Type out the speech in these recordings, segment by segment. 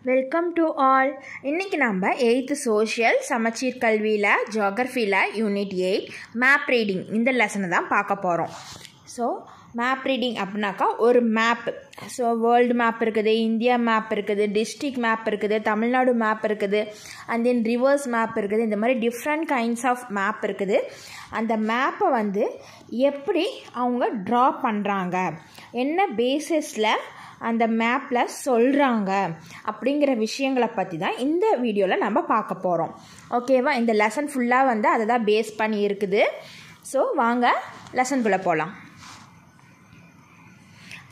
Welcome to all. இன்றைக்கி நம்ம 8th social சமச்சீர் கல்வியில் ஜியோகிரஃபியில் யூனிட் 8 மேப் ரீடிங் இந்த லெசனை தான் பார்க்க போகிறோம். ஸோ மேப் ரீடிங் அப்படின்னாக்கா ஒரு மேப். ஸோ வேர்ல்டு மேப் இருக்குது, இந்தியா மேப் இருக்குது, டிஸ்ட்ரிக்ட் மேப் இருக்குது, தமிழ்நாடு மேப் இருக்குது, அண்ட் தென் ரிவர்ஸ் மேப் இருக்குது. இந்த மாதிரி டிஃப்ரெண்ட் கைண்ட்ஸ் ஆஃப் மேப் இருக்குது. அந்த மேப்பை வந்து எப்படி அவங்க ட்ரா பண்ணுறாங்க, என்ன பேசிஸில் அந்த மேப்பில் சொல்கிறாங்க அப்படிங்கிற விஷயங்களை பற்றி தான் இந்த வீடியோவில் நம்ம பார்க்க போகிறோம். ஓகேவா? இந்த லெசன் ஃபுல்லாக வந்து அதை தான் பேஸ் பண்ணி இருக்குது. ஸோ வாங்க லெசனுக்குள்ளே போகலாம்.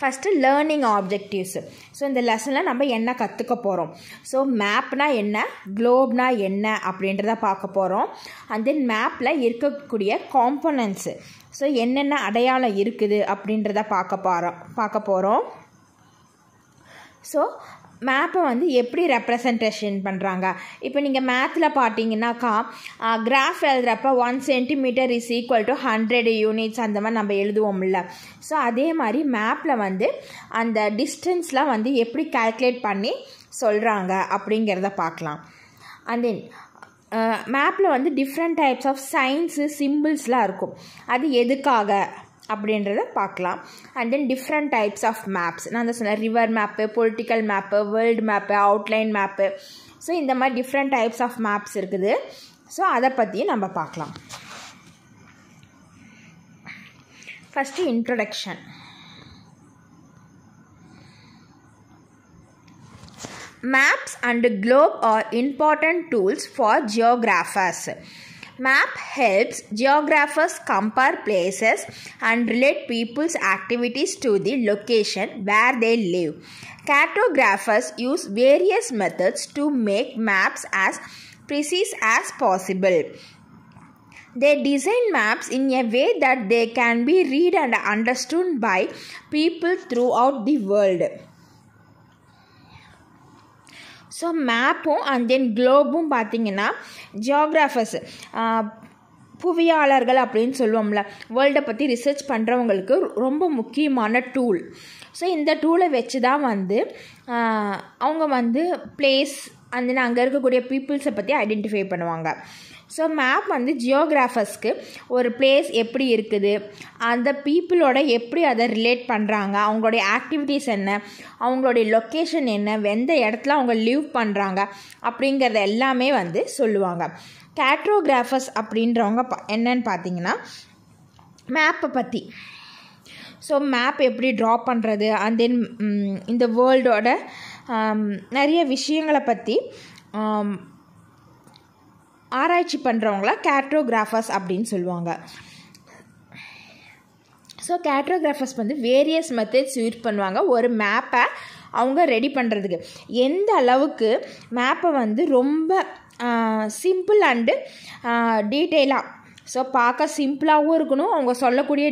First learning ஆப்ஜெக்டிவ்ஸு. ஸோ இந்த லெசனில் நம்ம என்ன கற்றுக்க போகிறோம், ஸோ மேப்னா என்ன, குளோப்னா என்ன அப்படின்றத பார்க்க போகிறோம். அண்ட் தென் மேப்பில் இருக்கக்கூடிய காம்போனன்ட்ஸு, ஸோ என்னென்ன அடையாளம் இருக்குது அப்படின்றத பார்க்க போகிறோம். ஸோ மேப்பை வந்து எப்படி ரெப்ரசன்டேஷன் பண்ணுறாங்க. இப்போ நீங்கள் மேத்தில் பார்த்தீங்கன்னாக்கா கிராஃப் எழுதுகிறப்ப 1 centimetre is equal to 100 units அந்த மாதிரி நம்ம எழுதுவோம்ல. ஸோ அதே மாதிரி மேப்பில் வந்து அந்த டிஸ்டன்ஸ்லாம் வந்து எப்படி கால்குலேட் பண்ணி சொல்கிறாங்க அப்படிங்கிறத பார்க்கலாம். அண்ட் தென் மேப்பில் வந்து டிஃப்ரெண்ட் டைப்ஸ் ஆஃப் சைன்ஸு சிம்பிள்ஸ்லாம் இருக்கும். அது எதுக்காக அப்படின்றத பார்க்கலாம். And then different types of maps, நான் தான் சொன்னேன், river map, political map, world map, outline map. So இந்த மாதிரி டிஃப்ரெண்ட் டைப்ஸ் ஆஃப் மேப்ஸ் இருக்குது. ஸோ அதை பற்றியும் நம்ம பார்க்கலாம். First introduction. Maps and globe are important tools for geographers. Map helps geographers compare places and relate people's activities to the location where they live. Cartographers use various methods to make maps as precise as possible. They design maps in a way that they can be read and understood by people throughout the world. So மேப்பும் and then குளோபும் பார்த்திங்கன்னா geographers, புவியாளர்கள் அப்படின்னு சொல்லுவோம்ல, வேர்ல்டை பற்றி research பண்ணுறவங்களுக்கு ரொம்ப முக்கியமான tool. So இந்த டூலை வச்சு தான் வந்து அவங்க வந்து பிளேஸ் அண்ட் தென் அங்கே இருக்கக்கூடிய பீப்புள்ஸை பற்றி ஐடென்டிஃபை பண்ணுவாங்க. ஸோ மேப் வந்து ஜியோகிராஃபர்ஸ்க்கு ஒரு பிளேஸ் எப்படி இருக்குது, அந்த பீப்புளோட எப்படி அதை ரிலேட் பண்ணுறாங்க, அவங்களுடைய ஆக்டிவிட்டீஸ் என்ன, அவங்களுடைய லொக்கேஷன் என்ன, எந்த இடத்துல அவங்க லிவ் பண்ணுறாங்க அப்படிங்கிறத எல்லாமே வந்து சொல்லுவாங்க. கேட்ரோகிராஃபர்ஸ் அப்படின்றவங்க என்னன்னு பார்த்தீங்கன்னா மேப்பை பற்றி, ஸோ மேப் எப்படி ட்ரா பண்ணுறது அண்ட் தென் இந்த வேர்ல்டோட நிறைய விஷயங்களை பற்றி ஆராய்ச்சி பண்ணுறவங்கள கேட்ரோகிராஃபர்ஸ் அப்படின்னு சொல்லுவாங்க. ஸோ கேட்ரோகிராஃபர்ஸ் வந்து வேரியஸ் மெத்தட்ஸ் யூஸ் பண்ணுவாங்க ஒரு மேப்பை அவங்க ரெடி பண்ணுறதுக்கு. எந்த அளவுக்கு மேப்பை வந்து ரொம்ப சிம்பிள் அண்டு டீட்டெயிலாக, ஸோ பார்க்க சிம்பிளாகவும் இருக்கணும், அவங்க சொல்லக்கூடிய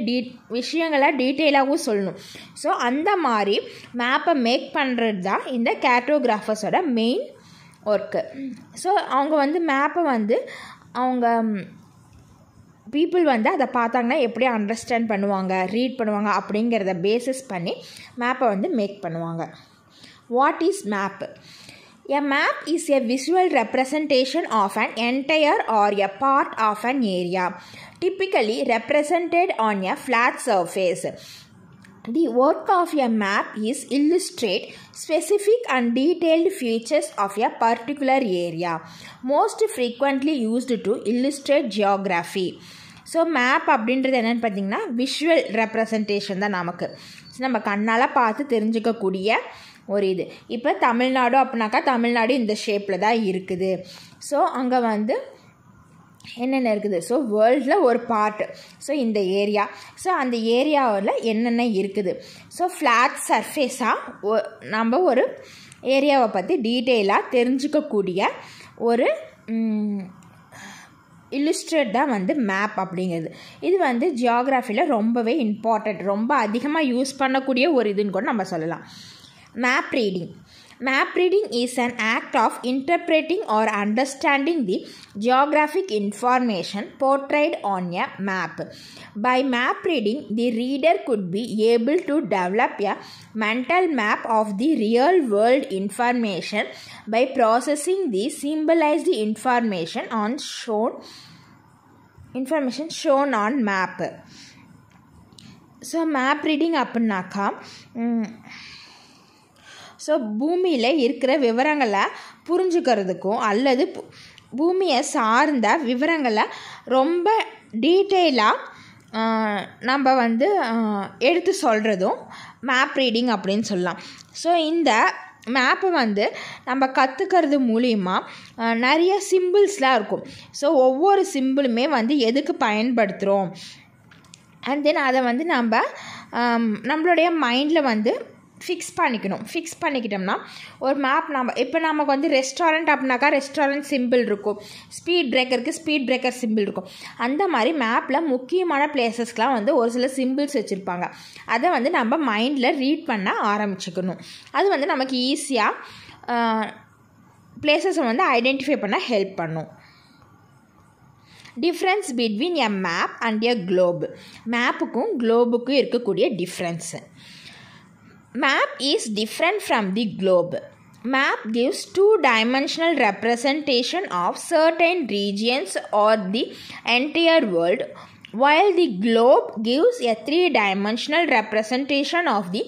விஷயங்களை டீட்டெயிலாகவும் சொல்லணும். ஸோ அந்த மாதிரி மேப்பை மேக் பண்ணுறது தான் இந்த கேட்ரோகிராஃபர்ஸோட மெயின் ஒர்க்கு. ஸோ அவங்க வந்து மேப்பை வந்து அவங்க பீப்புள் வந்து அதை பார்த்தாங்கன்னா எப்படி அண்டர்ஸ்டாண்ட் பண்ணுவாங்க, ரீட் பண்ணுவாங்க அப்படிங்கிறத பேசிஸ் பண்ணி மேப்பை வந்து மேக் பண்ணுவாங்க. What is map? A map is a visual representation of an entire or a part of an area, typically represented on a flat surface. The work of a map is illustrate specific and detailed features of a particular area, most frequently used to illustrate geography. So map அப்படின்றது என்னென்னு பார்த்தீங்கன்னா visual representation தான். நமக்கு நம்ம கண்ணால் பார்த்து தெரிஞ்சுக்கக்கூடிய ஒரு இது. இப்போ தமிழ்நாடு அப்படின்னாக்கா தமிழ்நாடு இந்த ஷேப்பில் தான் இருக்குது. ஸோ அங்கே வந்து என்னென்ன இருக்குது, ஸோ வேர்ல்டில் ஒரு பார்ட்டு, ஸோ இந்த ஏரியா, ஸோ அந்த ஏரியாவில் என்னென்ன இருக்குது. ஸோ ஃப்ளாட் சர்ஃபேஸாக நம்ம ஒரு ஏரியாவை பற்றி டீட்டெயிலாக தெரிஞ்சுக்கக்கூடிய ஒரு இல்லுஸ்ட்ரேட் தான் வந்து மேப் அப்படிங்கிறது. இது வந்து ஜியோகிராஃபியில் ரொம்பவே இம்பார்ட்டண்ட், ரொம்ப அதிகமாக யூஸ் பண்ணக்கூடிய ஒரு இதுன்னு கூட நம்ம சொல்லலாம். Map reading. Map reading is an act of interpreting or understanding the geographic information portrayed on a map. By map reading, the reader could be able to develop a mental map of the real world information by processing the symbolized information shown on map. So map reading அப்படின்னாக்கா so பூமியில் இருக்கிற விவரங்களை புரிஞ்சுக்கிறதுக்கும் அல்லது பூமியை சார்ந்த விவரங்களை ரொம்ப டீட்டெயிலாக நம்ம வந்து எடுத்து சொல்கிறதும் மேப் ரீடிங் அப்படின்னு சொல்லலாம். ஸோ இந்த மேப்பை வந்து நம்ம கற்றுக்கிறது மூலிமா நிறைய சிம்பிள்ஸ்லாம் இருக்கும். ஸோ ஒவ்வொரு சிம்பிளுமே வந்து எதுக்கு பயன்படுத்துகிறோம் அண்ட் தென் அதை வந்து நம்மளுடைய மைண்டில் வந்து ஃபிக்ஸ் பண்ணிக்கிட்டோம்னா ஒரு மேப் இப்போ நமக்கு வந்து ரெஸ்டாரண்ட் அப்படின்னாக்கா ரெஸ்டாரண்ட் சிம்பிள் இருக்கும், ஸ்பீட் பிரேக்கருக்கு ஸ்பீட் பிரேக்கர் சிம்பிள் இருக்கும். அந்த மாதிரி மேப்பில் முக்கியமான பிளேசஸ்க்கெலாம் வந்து ஒரு சில சிம்பிள்ஸ் வச்சுருப்பாங்க. அதை வந்து நம்ம மைண்டில் ரீட் பண்ண ஆரம்பிச்சுக்கணும். அது வந்து நமக்கு ஈஸியாக பிளேசஸை வந்து ஐடென்டிஃபை பண்ண ஹெல்ப் பண்ணும். Difference between a map and a globe. மேப்புக்கும் குளோபுக்கும் இருக்கக்கூடிய difference. Map is different from the globe. Map gives two-dimensional representation of certain regions or the entire world, while the globe gives a three-dimensional representation of the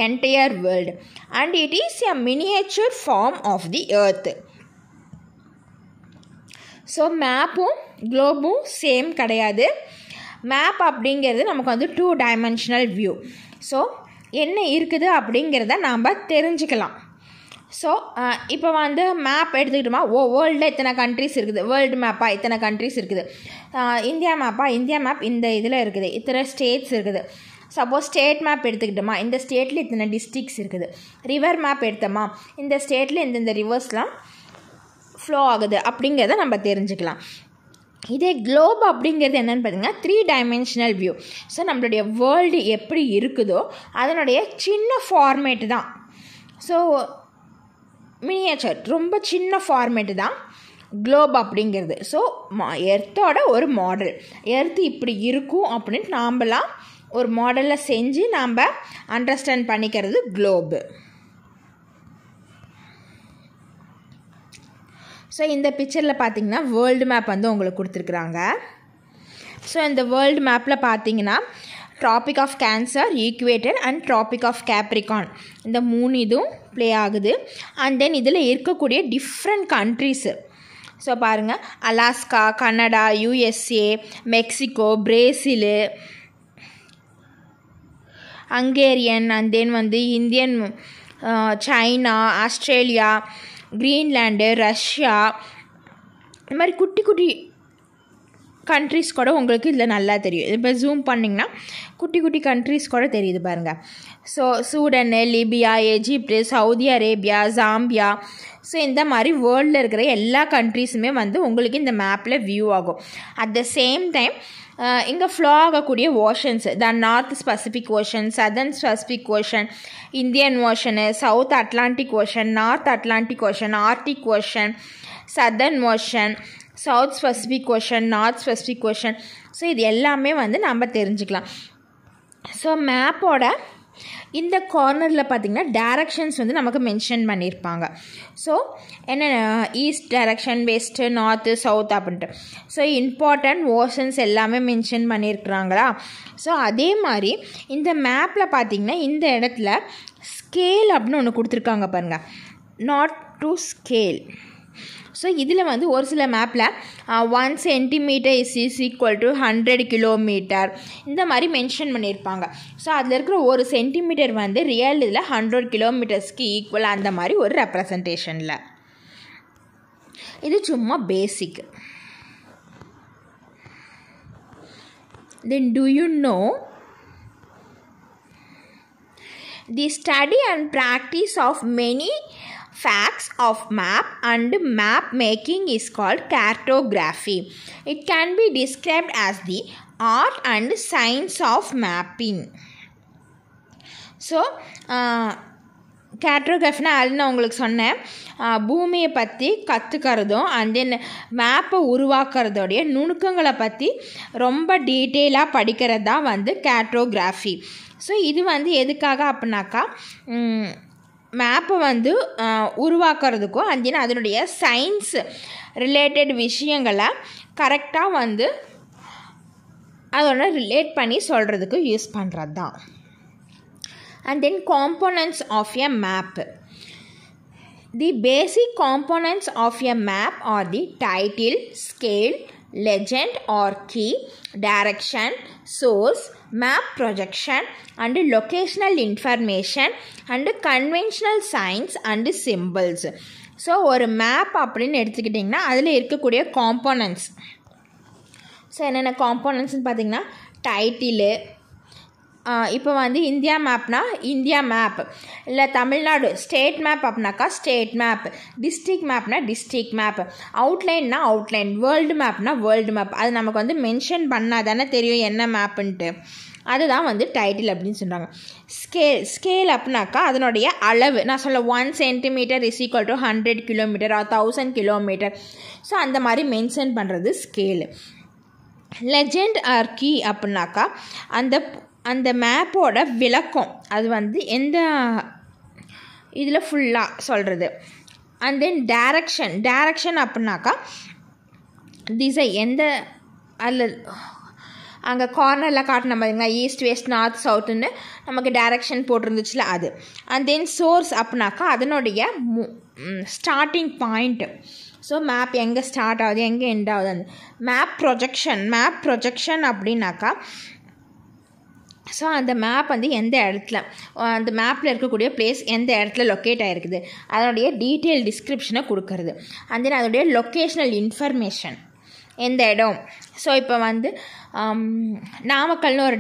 entire world, and it is a miniature form of the earth. So மேப்பும் குளோபும் same கிடையாது. Map அப்படிங்கிறது நமக்கு வந்து 2-dimensional view. So என்ன இருக்குது அப்படிங்கிறத நாம் தெரிஞ்சுக்கலாம். ஸோ இப்போ வந்து மேப் எடுத்துக்கிட்டோமா, வேர்ல்டில் இத்தனை கண்ட்ரிஸ் இருக்குது, வேர்ல்டு மேப்பாக இத்தனை கண்ட்ரிஸ் இருக்குது, இந்தியா மேப் இந்த இதில் இருக்குது, இத்தனை ஸ்டேட்ஸ் இருக்குது. சப்போஸ் ஸ்டேட் மேப் எடுத்துக்கிட்டோமா, இந்த ஸ்டேட்டில் இத்தனை டிஸ்ட்ரிக்ஸ் இருக்குது. ரிவர் மேப் எடுத்தோமா, இந்த ஸ்டேட்டில் இந்தந்த ரிவர்ஸ்லாம் ஃப்ளோ ஆகுது அப்படிங்கிறத நம்ம தெரிஞ்சுக்கலாம். இதே குளோப் அப்படிங்கிறது என்னென்னு பார்த்தீங்கன்னா 3-dimensional வியூ. ஸோ நம்மளுடைய வேர்ல்டு எப்படி இருக்குதோ அதனுடைய சின்ன ஃபார்மேட்டு தான். ஸோ மினியேச்சர் ரொம்ப சின்ன ஃபார்மேட்டு தான் குளோப் அப்படிங்கிறது. ஸோ எர்த்தோட ஒரு மாடல், எர்த்து இப்படி இருக்கும் அப்படின்ட்டு நாம்லாம் ஒரு மாடலில் செஞ்சு நாம் அண்டர்ஸ்டாண்ட் பண்ணிக்கிறது குளோபு. ஸோ இந்த பிக்சரில் பார்த்திங்கன்னா வேர்ல்டு மேப் வந்து உங்களுக்கு கொடுத்துருக்குறாங்க. ஸோ இந்த வேர்ல்டு மேப்பில் பார்த்திங்கன்னா tropic of cancer, equator and tropic of Capricorn இந்த 3 இதுவும் ப்ளே ஆகுது. அண்ட் தென் இதில் இருக்கக்கூடிய டிஃப்ரெண்ட் கண்ட்ரீஸு. ஸோ பாருங்கள், Alaska, Canada, USA, Mexico, Brazil, Hungarian, and then வந்து Indian, China, Australia, Greenland, Russia, இந்த மாதிரி குட்டி குட்டி கண்ட்ரிஸ் கூட உங்களுக்கு இதில் நல்லா தெரியும். இப்போ ஜூம் பண்ணிங்கன்னா குட்டி குட்டி கண்ட்ரிஸ் கூட தெரியுது பாருங்கள். So Sudan, Libya, Egypt, Saudi Arabia, Zambia, so இந்த மாதிரி வேர்ல்டில் இருக்கிற எல்லா கண்ட்ரிஸுமே வந்து உங்களுக்கு இந்த மேப்பில் வியூ ஆகும். அட் த சேம் டைம் இங்கே ஃப்ளோ ஆகக்கூடிய oceans, the north Pacific ocean, southern Pacific ocean, Indian ocean, south Atlantic ocean, north Atlantic ocean, Arctic ocean, southern ocean, south Pacific ocean, north Pacific ocean. So இது எல்லாமே வந்து நம்ம தெரிஞ்சுக்கலாம். So மேப்போட இந்த கார்னரில் பார்த்திங்கன்னா டைரக்ஷன்ஸ் வந்து நமக்கு மென்ஷன் பண்ணியிருப்பாங்க. ஸோ என்ன east direction, west, north, south அப்படின்ட்டு. ஸோ இம்பார்ட்டன்ட் ஓஷன்ஸ் எல்லாமே மென்ஷன் பண்ணியிருக்கிறாங்களா. ஸோ அதே மாதிரி இந்த மேப்பில் பார்த்திங்கன்னா இந்த இடத்துல ஸ்கேல் அப்படின்னு ஒன்று கொடுத்துருக்காங்க பாருங்கள், நாட் டு ஸ்கேல். ஸோ இதில் வந்து ஒரு சில மேப்பில் 1 centimeter is equal to 100 kilometer இந்த மாதிரி மென்ஷன் பண்ணியிருப்பாங்க. ஸோ அதில் இருக்கிற ஒரு சென்டிமீட்டர் வந்து ரியல் இதில் 100 kilometersக்கு ஈக்குவல், அந்த மாதிரி ஒரு ரெப்ரசன்டேஷனில். இது சும்மா பேசிக். Then do you know the study and practice of many facts of map and map making is called cartography. It can be described as the art and science of mapping. So கேர்டோகிராஃபினா அது நான் உங்களுக்கு சொன்னேன், பூமியை பற்றி கற்றுக்கிறதும் and then மேப்பை உருவாக்குறதோடைய நுணுக்கங்களை பற்றி ரொம்ப டீட்டெயிலாக படிக்கிறது தான் வந்து கேர்டோகிராஃபி. ஸோ இது வந்து எதுக்காக அப்படின்னாக்கா மேப்பை வந்து உருவாக்குறதுக்கும் அண்ட் தென் அதனுடைய சயின்ஸ் ரிலேட்டட் விஷயங்களை கரெக்டாக வந்து அதோட ரிலேட் பண்ணி சொல்கிறதுக்கு யூஸ் பண்ணுறது தான். And then components of a map. The basic components of a map are the title, scale, legend or key, direction, source, map projection and locational information and conventional signs and symbols. So ஒரு map அப்படின்னு எடுத்துக்கிட்டிங்கன்னா அதில் இருக்கக்கூடிய components. So என்னென்ன காம்போனன்ட்ஸ்னு பார்த்திங்கன்னா title, இப்போ வந்து India மேப்னா India map, இல்லை தமிழ்நாடு ஸ்டேட் மேப் அப்படின்னாக்கா ஸ்டேட் மேப், டிஸ்ட்ரிக்ட் மேப்னா டிஸ்ட்ரிக்ட் மேப், அவுட்லைன்னா அவுட்லைன், வேர்ல்டு மேப்னா வேர்ல்டு மேப். அது நமக்கு வந்து மென்ஷன் பண்ணால் தானே தெரியும் என்ன மேப்புன்ட்டு. அதுதான் வந்து டைட்டில் அப்படின்னு சொல்கிறாங்க. ஸ்கேல் அப்படின்னாக்கா அதனுடைய அளவு. நான் சொல்ல 1 centimeter is equal to 100 kilometer or 1000 kilometer. So அந்த மாதிரி மென்ஷன் பண்ணுறது ஸ்கேலு. லெஜெண்ட் ஆர் கீ அப்படின்னாக்கா அந்த மேப்போட விளக்கம், அது வந்து எந்த இதில் ஃபுல்லாக சொல்கிறது. அண்ட் தென் டைரக்ஷன் அப்படின்னாக்கா திசை, எந்த அதில் அங்கே கார்னரில் காட்டின மாதிரிங்களா ஈஸ்ட் வெஸ்ட் நார்த் சவுத்துன்னு நமக்கு டைரக்ஷன் போட்டிருந்துச்சுல அது. அண்ட் தென் சோர்ஸ் அப்படின்னாக்கா அதனுடைய ஸ்டார்டிங் பாயிண்ட்டு. ஸோ மேப் எங்கே ஸ்டார்ட் ஆகுது எங்கே எண்ட் ஆகுது. அந்த மேப் ப்ரொஜெக்ஷன் அப்படின்னாக்கா ஸோ அந்த மேப் வந்து எந்த இடத்துல, அந்த மேப்பில் இருக்கக்கூடிய பிளேஸ் எந்த இடத்துல லொக்கேட் ஆகிருக்குது அதனுடைய டீட்டெயில் டிஸ்கிரிப்ஷனை கொடுக்கறது. அண்ட் தென் அதோடைய லொக்கேஷ்னல் இன்ஃபர்மேஷன், எந்த இடம். ஸோ இப்போ வந்து நாமக்கல்னு ஒரு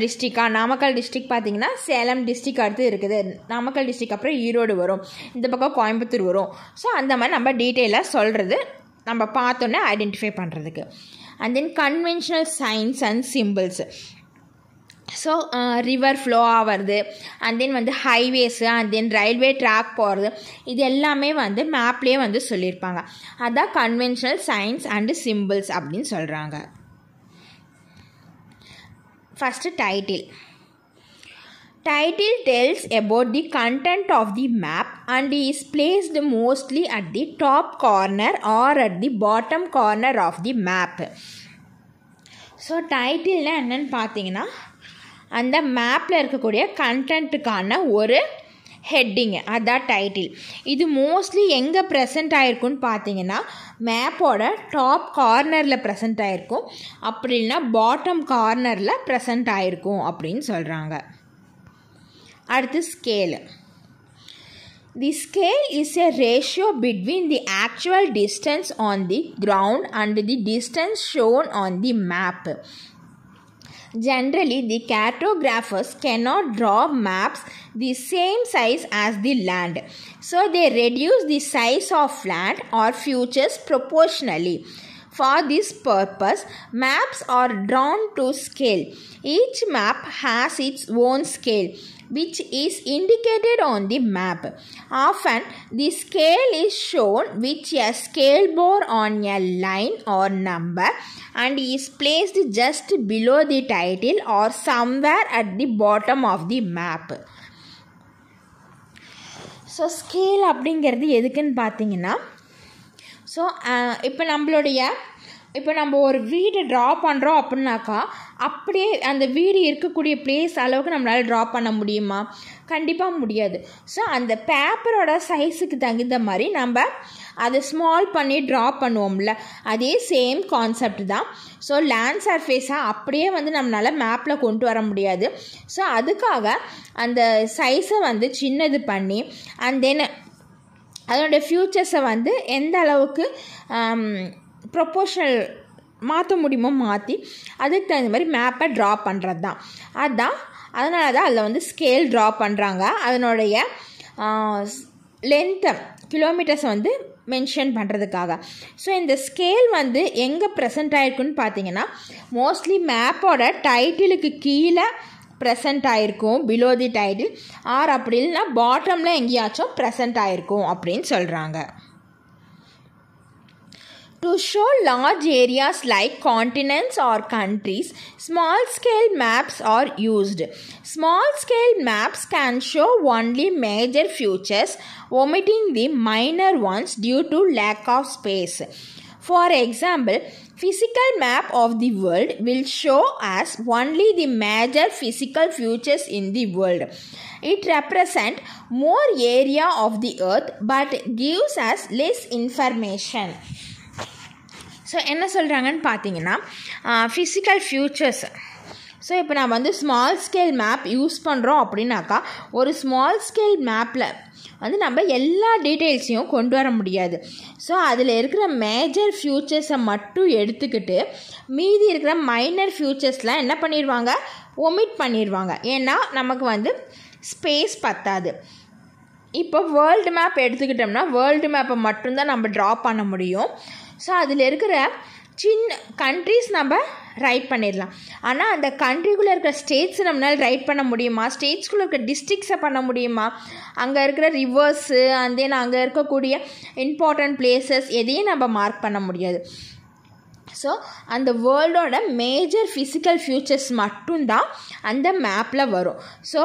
நாமக்கல் டிஸ்ட்ரிக் பார்த்திங்கன்னா சேலம் டிஸ்ட்ரிக் அடுத்து இருக்குது, நாமக்கல் டிஸ்ட்ரிக் அப்புறம் ஈரோடு வரும், இந்த பக்கம் கோயம்புத்தூர் வரும். ஸோ அந்த மாதிரி நம்ம டீட்டெயிலாக சொல்கிறது, நம்ம பார்த்தோன்னே ஐடென்டிஃபை பண்ணுறதுக்கு. And then conventional signs and symbols. So river flow ஆகிறது, அண்ட் தென் வந்து highways, and then railway track போகிறது, இது எல்லாமே வந்து மேப்லேயே வந்து சொல்லியிருப்பாங்க. அதுதான் கன்வென்ஷனல் சைன்ஸ் அண்டு சிம்பிள்ஸ் அப்படின்னு சொல்கிறாங்க. First title. Title tells about the content of the map and is placed mostly at the top corner or at the bottom corner of the map. So டைட்டில்னா என்னென்னு பார்த்தீங்கன்னா அந்த மேப்பில் இருக்கக்கூடிய கண்டென்ட்டுக்கான ஒரு heading, அதுதான் டைட்டில். இது மோஸ்ட்லி எங்கே ப்ரெசென்ட் ஆகிருக்குன்னு பார்த்தீங்கன்னா மேப்போட டாப் கார்னரில் ப்ரெசென்ட் ஆகிருக்கும், அப்படி இல்லைனா பாட்டம் கார்னரில் ப்ரெசென்ட் ஆகிருக்கும் அப்படின்னு சொல்கிறாங்க. அடுத்து scale. The scale is a ratio between the actual distance on the ground and the distance shown on the map. Generally, the cartographers cannot draw maps the same size as the land, so they reduce the size of land or features proportionally. For this purpose, maps are drawn to scale. Each map has its own scale, which is indicated on the map. Often, the scale is shown with a scale bar on a line or number and is placed just below the title or somewhere at the bottom of the map. So scale அப்படிங்கிறது எதுக்குன்னு பார்த்தீங்கன்னா, so இப்போ நம்ம ஒரு வீடு draw பண்ணுறோம் அப்படின்னாக்கா அப்படியே அந்த வீடு இருக்கக்கூடிய பிளேஸ் அளவுக்கு நம்மளால் ட்ரா பண்ண முடியுமா? கண்டிப்பாக முடியாது. ஸோ அந்த பேப்பரோட சைஸுக்கு தகுந்த மாதிரி நம்ம அதை ஸ்மால் பண்ணி ட்ரா பண்ணுவோம்ல, அதே சேம் கான்செப்ட் தான். ஸோ லேண்ட் சர்ஃபேஸாக அப்படியே வந்து நம்மளால் மேப்பில் கொண்டு வர முடியாது. ஸோ அதுக்காக அந்த சைஸை வந்து சின்னது பண்ணி அண்ட் தென் அதோடய ஃபியூச்சர்ஸை வந்து எந்த அளவுக்கு ப்ரொப்போர்ஷனல் மாற்ற முடியுமோ மாற்றி அதுக்கு தகுந்த மாதிரி மேப்பை ட்ரா பண்ணுறது தான். அதனால தான் அதில் வந்து ஸ்கேல் ட்ரா பண்ணுறாங்க. அதனுடைய லென்த்தை கிலோமீட்டர்ஸை வந்து மென்ஷன் பண்ணுறதுக்காக. ஸோ இந்த ஸ்கேல் வந்து எங்கே ப்ரெசென்ட் ஆகிருக்குன்னு பார்த்தீங்கன்னா மோஸ்ட்லி மேப்போட டைட்டிலுக்கு கீழே ப்ரெசண்ட் ஆகிருக்கும் பிலோ தி டைட்டில், ஆர் அப்படி இல்லைன்னா பாட்டமில் எங்கேயாச்சும் ப்ரெசண்ட் ஆகிருக்கும் அப்படின்னு சொல்கிறாங்க. To show large areas like continents or countries, small-scale maps are used. Small-scale maps can show only major features, omitting the minor ones due to lack of space. For example, physical map of the world will show us only the major physical features in the world. It represents more area of the earth but gives us less information. So என்ன சொல்கிறாங்கன்னு பார்த்தீங்கன்னா physical features. So இப்போ நம்ம வந்து small scale map use பண்ணுறோம் அப்படின்னாக்கா ஒரு small scale மேப்பில் வந்து நம்ம எல்லா டீட்டெயில்ஸையும் கொண்டு வர முடியாது. ஸோ அதில் இருக்கிற மேஜர் ஃபியூச்சர்ஸை மட்டும் எடுத்துக்கிட்டு மீதி இருக்கிற மைனர் ஃபியூச்சர்ஸ்லாம் என்ன பண்ணிடுவாங்க, ஒமிட் பண்ணிடுவாங்க. ஏன்னா நமக்கு வந்து ஸ்பேஸ் பத்தாது. இப்போ வேர்ல்டு மேப் எடுத்துக்கிட்டோம்னா வேர்ல்டு மேப்பை மட்டும்தான் நம்ம ட்ரா பண்ண முடியும். ஸோ அதில் இருக்கிற சின்ன கண்ட்ரிஸ் நம்ம ரைட் பண்ணிடலாம். ஆனால் அந்த கண்ட்ரிக்குள்ளே இருக்கிற ஸ்டேட்ஸை நம்மளால் ரைட் பண்ண முடியுமா, ஸ்டேட்ஸ்குள்ளே இருக்கிற டிஸ்ட்ரிக்ஸை பண்ண முடியுமா, அங்கே இருக்கிற ரிவர்ஸு அண்ட் தென் அங்கே இருக்கக்கூடிய இம்பார்ட்டண்ட் பிளேசஸ் எதையும் நம்ம மார்க் பண்ண முடியாது. ஸோ அந்த வேர்ல்டோட மேஜர் ஃபிசிக்கல் ஃபியூச்சர்ஸ் மட்டும்தான் அந்த மேப்பில் வரும். ஸோ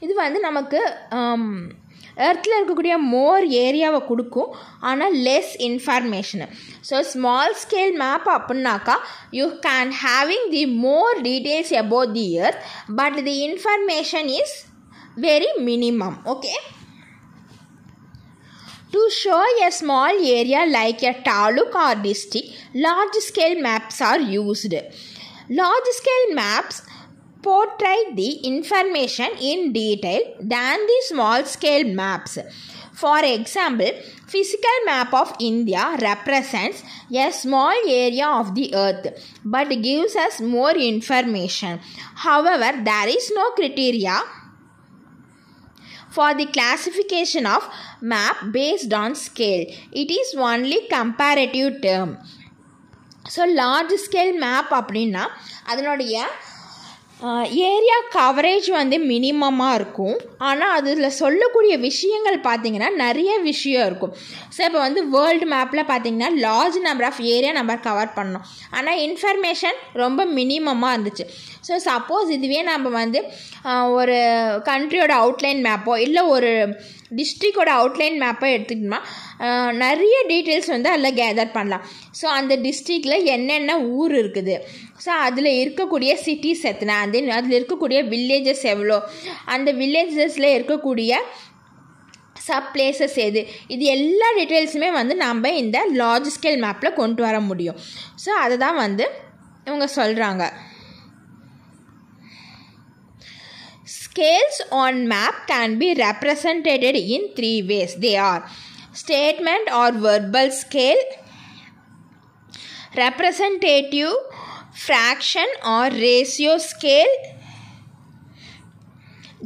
இது வந்து நமக்கு எர்த்தில் இருக்கக்கூடிய மோர் ஏரியாவை கொடுக்கும், ஆனால் less information. So small scale map அப்படின்னாக்கா you can having the more details about the earth but the information is very minimum. Okay. To show a small area like a taluk or district, large scale maps are used. Large scale maps portray the information in detail than the small scale maps. For example, physical map of India represents a small area of the earth but gives us more information. However, there is no criteria for the classification of map based on scale. It is only comparative term. So large scale map அப்படின்னா அதனுடைய area coverage வந்து மினிமமாக இருக்கும். ஆனால் அதில் சொல்லக்கூடிய விஷயங்கள் பார்த்திங்கன்னா நிறைய விஷயம் இருக்கும். ஸோ இப்போ வந்து வேர்ல்டு மேப்பில் பார்த்திங்கன்னா லார்ஜ் நம்பர் ஆஃப் ஏரியா நம்ம கவர் பண்ணோம், ஆனால் இன்ஃபர்மேஷன் ரொம்ப மினிமமாக இருந்துச்சு. ஸோ சப்போஸ் இதுவே நம்ம வந்து ஒரு கண்ட்ரியோட அவுட்லைன் மேப்போ இல்லை ஒரு டிஸ்ட்ரிக்டோட அவுட்லைன் மேப்போ எடுத்துக்கிட்டோம்னா நிறைய டீட்டெயில்ஸ் வந்து அதில் கேதர் பண்ணலாம். ஸோ அந்த டிஸ்ட்ரிக்டில் என்னென்ன ஊர் இருக்குது, ஸோ அதில் இருக்கக்கூடிய சிட்டிஸ் எத்தனை, அதில் இருக்கக்கூடிய வில்லேஜஸ் எவ்வளோ, அந்த வில்லேஜஸில் இருக்கக்கூடிய சப் பிளேசஸ் எது, இது எல்லா டீட்டெயில்ஸுமே வந்து நம்ம இந்த லார்ஜ் ஸ்கேல் மேப்பில் கொண்டு வர முடியும். ஸோ அதை தான் வந்து இவங்க சொல்கிறாங்க. Scales on map can be represented in 3 ways. They are statement or verbal scale, representative fraction or ratio scale,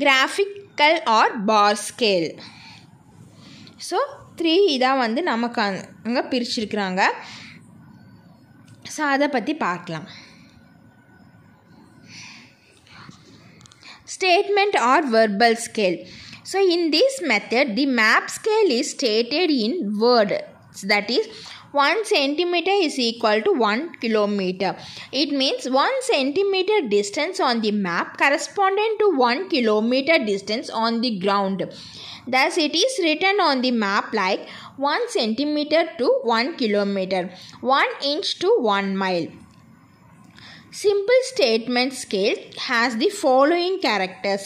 graphical or bar scale. So 3 இதான் வந்து நமக்கு அங்கே பிரிச்சிருக்கிறாங்க. ஸோ அதை பற்றி பார்க்கலாம். Statement or verbal scale. So in this method the map scale is stated in words, that is 1 centimeter is equal to 1 kilometer. It means 1 centimeter distance on the map corresponding to 1 kilometer distance on the ground. Thus it is written on the map like 1 centimeter to 1 kilometer, 1 inch to 1 mile. Simple statement scale has the following characters.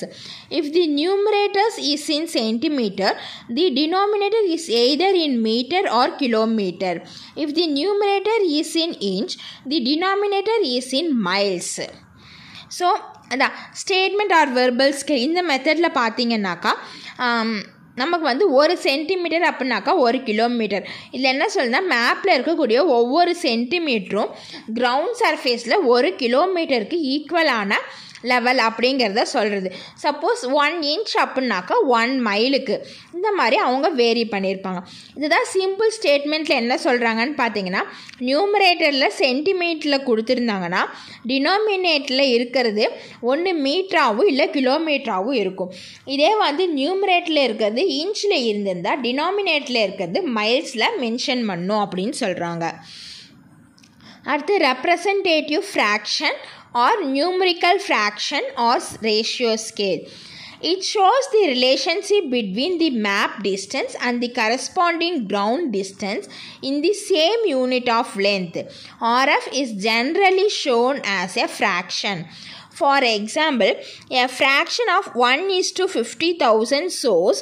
If the numerator is in centimeter, the denominator is either in meter or kilometer. If the numerator is in inch, the denominator is in miles. So, அதான் statement R verbal scale. இந்த மெத்தடில் பார்த்தீங்கன்னாக்கா நமக்கு வந்து 1 centimetre அப்படின்னாக்கா 1 kilometre. இதில் என்ன சொல்லுன்னா மேப்பில் இருக்கக்கூடிய ஒவ்வொரு சென்டிமீட்டரும் கிரவுண்ட் சர்ஃபேஸில் 1 கிலோமீட்டருக்கு ஈக்குவலான லெவல் அப்படிங்கிறத சொல்கிறது. சப்போஸ் 1 இன்ச் அப்படின்னாக்கா 1 மைலுக்கு இந்த மாதிரி அவங்க வேரி பண்ணியிருப்பாங்க. இதுதான் சிம்பிள் ஸ்டேட்மெண்ட்டில் என்ன சொல்கிறாங்கன்னு பார்த்தீங்கன்னா, நியூமரேட்டரில் சென்டிமீட்டரில் கொடுத்துருந்தாங்கன்னா டினாமினேட்டரில் இருக்கிறது ஒன்று மீட்டராகவும் இல்லை கிலோமீட்டராகவும் இருக்கும். இதே வந்து நியூமரேட்டரில் இருக்கிறது இன்ச்சில் இருந்திருந்தால் டினாமினேட்டரில் இருக்கிறது மைல்ஸில் மென்ஷன் பண்ணும் அப்படின்னு சொல்கிறாங்க. அடுத்து representative fraction or numerical fraction or ratio scale. It shows the relationship between the map distance and the corresponding ground distance in the same unit of length. RF is generally shown as a fraction. For example, a fraction of 1:50,000 shows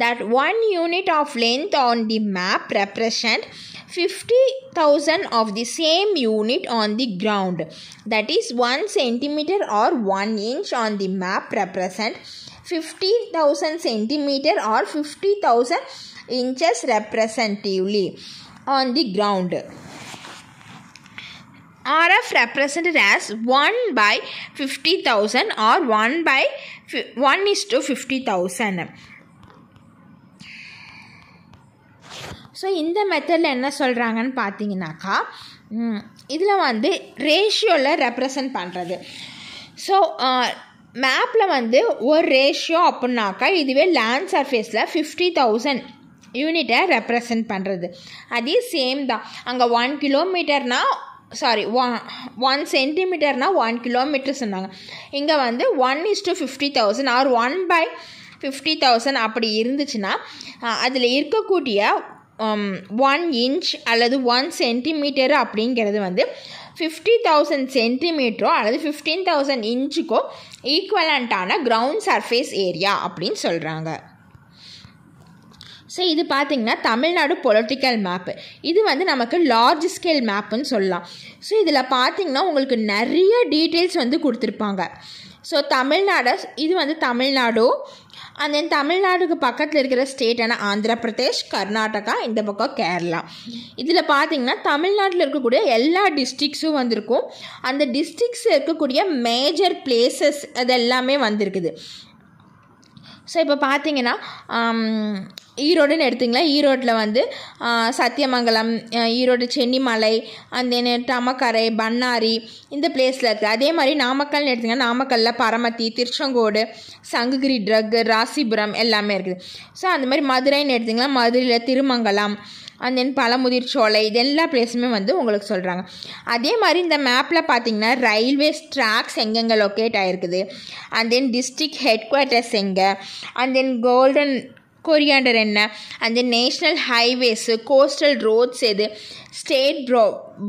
that 1 unit of length on the map represent 50,000 of the same unit on the ground. That is 1 centimeter or 1 inch on the map represent 50,000 centimeter or 50,000 inches representatively on the ground. RF represented as 1 by 50,000 or 1:50,000. So இந்த மெத்தடில் என்ன சொல்கிறாங்கன்னு பார்த்தீங்கன்னாக்கா, இதில் வந்து ரேஷியோவில் represent பண்ணுறது. So மேப்பில் வந்து ஒரு ரேஷியோ அப்படின்னாக்கா இதுவே லேண்ட் சர்ஃபேஸில் 50,000 யூனிட்டை ரெப்ரசன்ட் பண்ணுறது. அதே சேம் தான். அங்கே 1 கிலோமீட்டர்னால் 1 சென்டிமீட்டர்னால் 1 கிலோமீட்டர் சொன்னாங்க. இங்கே வந்து 1:50,000 ஆர் 1/50,000 அப்படி இருந்துச்சுன்னா அதில் இருக்கக்கூடிய 1 இன்ச் அல்லது 1 சென்டிமீட்டர் அப்படிங்கிறது வந்து 50,000 சென்டிமீட்டரோ அல்லது 15,000 இன்ச்சுக்கோ ஈக்குவலண்ட்டான கிரவுண்ட் சர்ஃபேஸ் ஏரியா அப்படின்னு சொல்கிறாங்க. ஸோ இது பார்த்திங்கன்னா தமிழ்நாடு பொலிட்டிக்கல் மேப்பு. இது வந்து நமக்கு லார்ஜ் ஸ்கேல் மேப்புன்னு சொல்லலாம். ஸோ இதில் பார்த்திங்கன்னா உங்களுக்கு நிறைய டீட்டெயில்ஸ் வந்து கொடுத்துருப்பாங்க. ஸோ தமிழ்நாடு, இது வந்து தமிழ்நாடு, அண்ட் தென் தமிழ்நாடுக்கு பக்கத்தில் இருக்கிற ஸ்டேட்டான ஆந்திர பிரதேஷ், கர்நாடகா, இந்த பக்கம் கேரளா. இதில் பார்த்திங்கன்னா தமிழ்நாட்டில் இருக்கக்கூடிய எல்லா டிஸ்ட்ரிக்ஸும் வந்திருக்கும். அந்த டிஸ்ட்ரிக்ஸ் இருக்கக்கூடிய மேஜர் பிளேசஸ் அது எல்லாமே வந்திருக்குது. ஸோ இப்போ பார்த்திங்கன்னா ஈரோடுன்னு எடுத்திங்களா, ஈரோட்டில் வந்து சத்தியமங்கலம், ஈரோடு சென்னிமலை, அந்த டமக்கரை, பண்ணாரி இந்த பிளேஸில் இருக்குது. அதே மாதிரி நாமக்கல்னு எடுத்திங்கன்னா நாமக்கல்லில் பரமத்தி, திருச்செங்கோடு, சங்ககிரி ட்ரக், ராசிபுரம் எல்லாமே இருக்குது. ஸோ அந்த மாதிரி மதுரைன்னு எடுத்திங்கன்னா மதுரையில் திருமங்கலம், அண்ட் தென் பழமுதிர் சோலை, இது எல்லா பிளேஸுமே வந்து உங்களுக்கு சொல்கிறாங்க. அதே மாதிரி இந்த மேப்பில் பார்த்திங்கன்னா ரயில்வேஸ் ட்ராக்ஸ் எங்கெங்கே லொக்கேட் ஆகிருக்குது, and then district head quarters எங்கே, அண்ட் தென் கோல்டன் கொரியாண்டர் என்ன, அந்த நேஷ்னல் ஹைவேஸு, கோஸ்டல் ரோட்ஸ் எது, ஸ்டேட்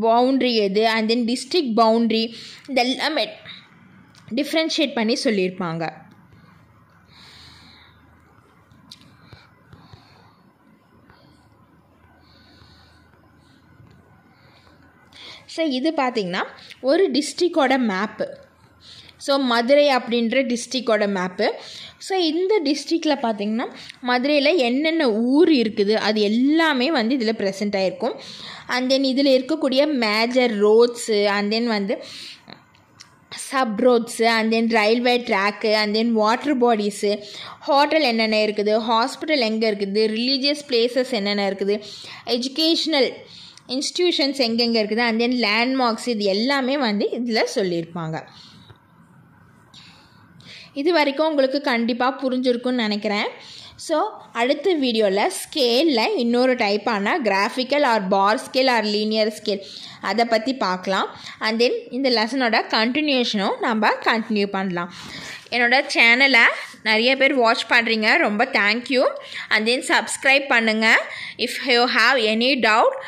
பவுண்ட்ரி எது, அண்ட் தென் டிஸ்ட்ரிக்ட் பவுண்ட்ரி, இதெல்லாமே டிஃப்ரென்ஷியேட் பண்ணி சொல்லியிருப்பாங்க. ஸோ இது பார்த்திங்கன்னா ஒரு டிஸ்ட்ரிக்டோட மேப்பு. ஸோ மதுரை அப்படின்ற டிஸ்ட்ரிக்டோட மேப்பு. ஸோ இந்த டிஸ்ட்ரிக்டில் பார்த்திங்கன்னா மதுரையில் என்னென்ன ஊர் இருக்குது அது எல்லாமே வந்து இதில் ப்ரெசென்ட் ஆகிருக்கும். அண்ட் தென் இதில் இருக்கக்கூடிய மேஜர் ரோட்ஸு, அண்ட் தென் வந்து sub roads, and then railway track, and then water bodies, hotel என்னென்ன இருக்குது, ஹாஸ்பிட்டல் எங்கே இருக்குது, ரிலீஜியஸ் பிளேசஸ் என்னென்ன இருக்குது, எஜுகேஷ்னல் இன்ஸ்டிடியூஷன்ஸ் எங்கெங்கே இருக்குது, அண்ட் தென் லேண்ட்மார்க்ஸ், இது எல்லாமே வந்து இதில் சொல்லியிருப்பாங்க. இது வரைக்கும் உங்களுக்கு கண்டிப்பாக புரிஞ்சிருக்குன்னு நினைக்கிறேன். ஸோ அடுத்த வீடியோவில் ஸ்கேலில் இன்னொரு டைப்பான graphical or bar scale or linear scale அதை பற்றி பார்க்கலாம். அண்ட் தென் இந்த லெசனோட கண்டினியூஷனும் நம்ம கண்டினியூ பண்ணலாம். என்னோடய சேனலை நிறைய பேர் வாட்ச் பண்ணுறீங்க, ரொம்ப தேங்க்யூ. அண்ட் தென் சப்ஸ்கிரைப் பண்ணுங்கள். If you have any doubt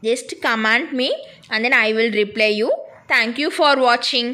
just comment me and then I will reply you. Thank you for watching.